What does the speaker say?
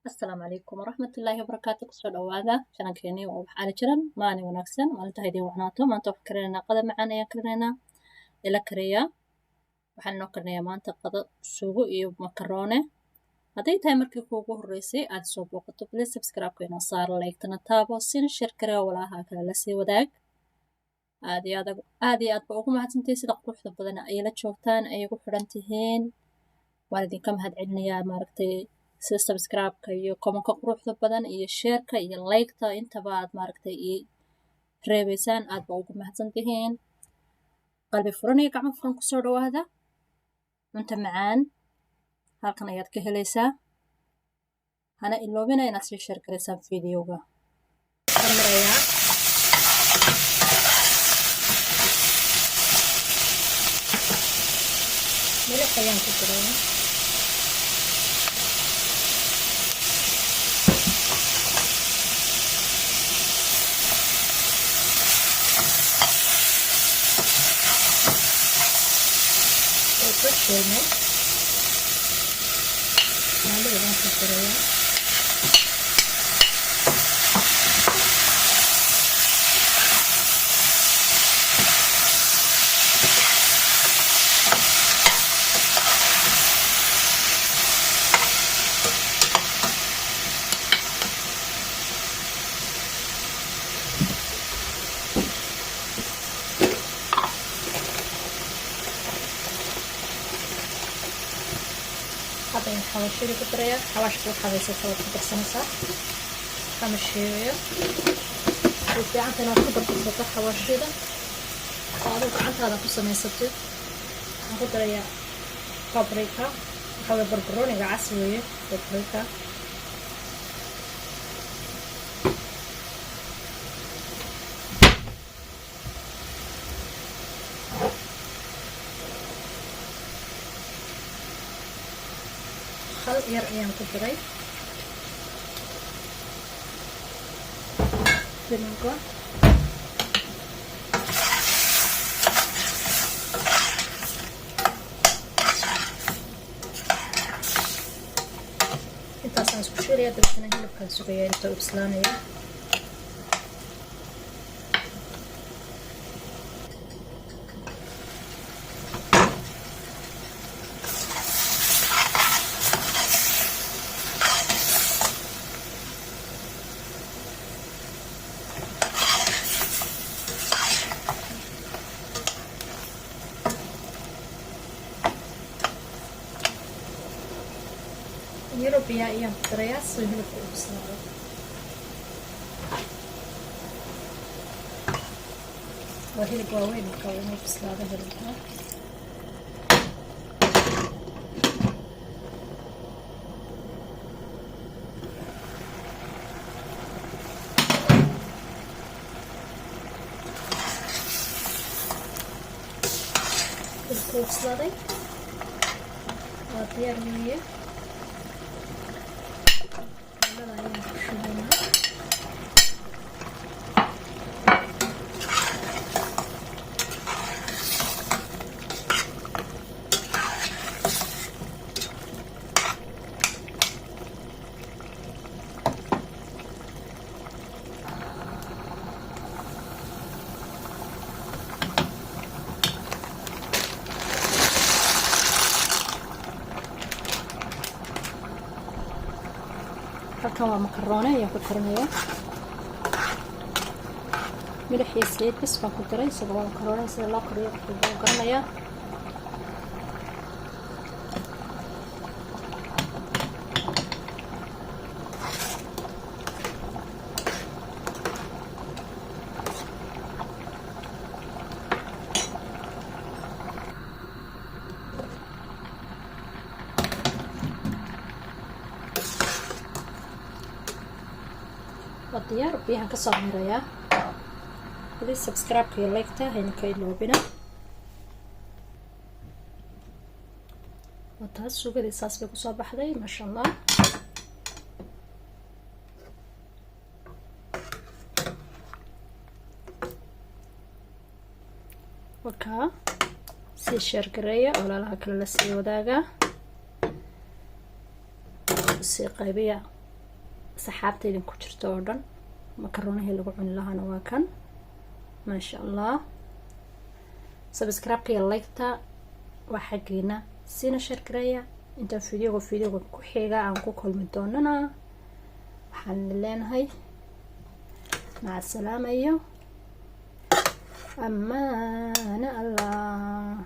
السلام عليكم ورحمة الله وبركاته. كسر دوادا شان كيني وحال جرن ماني وناكسن مالنتا هيدي وعناتو مانتا وحكرينا قدم معانا يا كرينا إلا كريا waxaan noo karnayaa maanta qado suugo iyo makaroone hadday tahay markii kuugu horreysay aad soo booqato please subscribe inoo saar like-tana taabo sina share garee walaaha kale la sii wadaag aad iyo aad ba ugu mahadsantahay sida quruxda badan ay la joogtaan ay ugu xidhan tihiin waan idinka mahadcelinayaa maaragtay sida subscribe-ka iyo comment-ka quruxda badan iyo share-ka iyo like-ta intaba aad maaragtay ii reebaysaan aad ba ugu mahadsantihiin qalbi furan iyo gacmo furan kusoo dhawaada cunto macaan halkan ayaad ka helaysaa hana iloobina inaad sii share garaysaan videoga kamarayaa milix ayaan ku darayaa Şöyle malı olan kurtaraya هذا حواشي اللي كتريا حواش بوحة بيسا سوى كترسنسا حمشيوية وفي عندنا خضر كتريا حواشي ده وعندك عندها هذا قصة ميسبتد كتريا بابريكا وحاول بربروني عسوية بابريكا خل yar ayaan ku diray vinegar intaasaan isku shiilaya dabetana hilibkaan sugaya inta uu bislaanayo yaro biyaa ayaan ku darayaa si hilibka u bislaado waa hilib waaweyn marka waa inuu bislaado hilibka hilibka u bislaaday waa diyaar weeye halkan waa makaroone ayaan ku karinayaa milix iyo saliid bas baan ku daray isaga waa makaroone sida loo kariyo waxaan garanayaa diyaar biyahan ka soo mirayaa please subscribe iyo like-ta hayna ka iloobina wataas suugadii saas bay kusoo baxday maasha allah wakaa sii share gareeya walaalaha kale la sii wadaaga sii qaybiya saxaabta idin ku jirto oo dhan makaroonihii lagu cuni lahaana waa kan maasha allah subscribe-ka iyo like-ta waa xaggiina siina share gareeya inta videoga ku xiga aan ku kulmi doonana waxaan leenahay مع السلامة أمان الله.